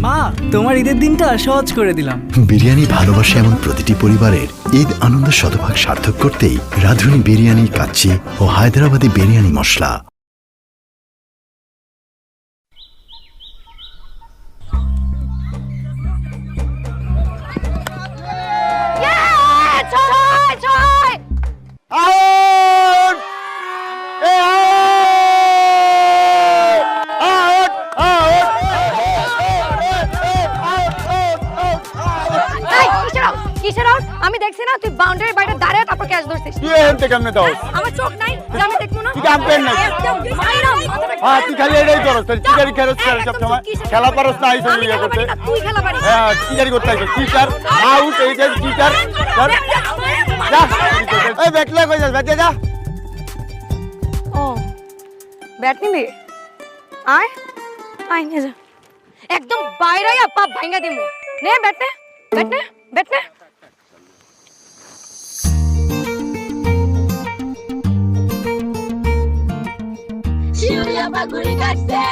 মা, তোমার ঈদের দিনটা সহজ করে দিলাম। বিরিয়ানি ভালোবাসে এমন প্রতিটি পরিবারের ঈদ আনন্দ শতভাগ সার্থক করতেই রাঁধুনি বিরিয়ানি কাচ্চি ও হায়দ্রাবাদি বিরিয়ানি মশলা। আমি দেখছি না তুই বাউন্ডারির বাইরে দাঁড়িয়ে তারপর ক্যাচ ধরছিস। তুই এনতে কেমনে দাও? আমার চোখ নাই যে আমি দেখবো না? তুই ক্যাম্পেন না। হ্যাঁ তুই খালি এটাই করস, তুই চিটারি খেলস সব সময়। খেলা পারস না আইছ ইয়া করতে। তুই খেলা পারিস। হ্যাঁ চিটারি করতে আইছ। চিটার আউট এই যে চিটার। যা এই ব্যাটলে কই যাস? ব্যাট যা। ও ব্যাট নিবি? আয় আয় নিয়ে যা। একদম বাইরে আয়া পাপ ভাঙা দিমু। নে ব্যাট নে, ব্যাট নে, ব্যাট নে। Julia Baguri Garce.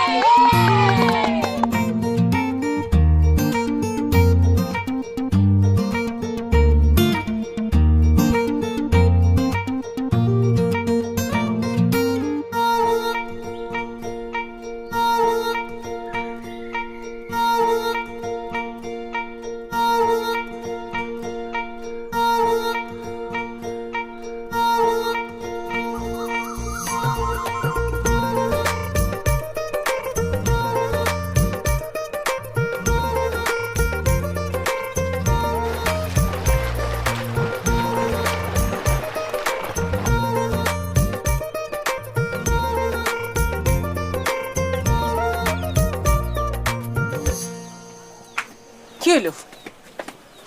কি হইলো?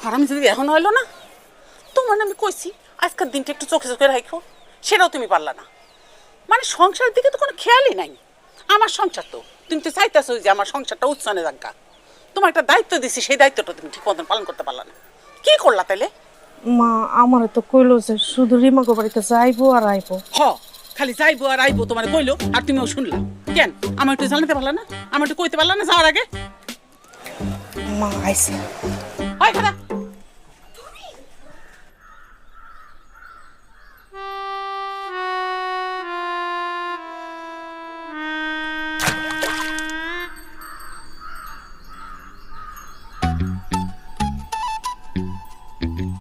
হারাম যদি এখন হইলো না, তোমার আমি কইছি আজকের দিনটা একটু চোখে চোখে রাখো, সেটাও তুমি পারলা না। মানে সংসারের দিকে তো কোনো খেয়ালই নাই। আমার সংসার তো তুমি তো চাইতেছো যে আমার সংসারটা উচ্ছনে যাঙ্কা। তোমার একটা দায়িত্ব দিছি, সেই দায়িত্বটা তুমি ঠিক মতন পালন করতে পারলা না। কি করলা তাইলে? মা আমার তো কইলো যে শুধু রিমাকে বাড়িতে যাইবো আর আইবো। খালি যাইবো আর আইবো তোমার কইলো, আর তুমিও শুনলা। কেন আমার একটু জানাতে পারলা না? আমার একটু কইতে পারলা না যাওয়ার আগে? মা আইছে। হয় খারাপ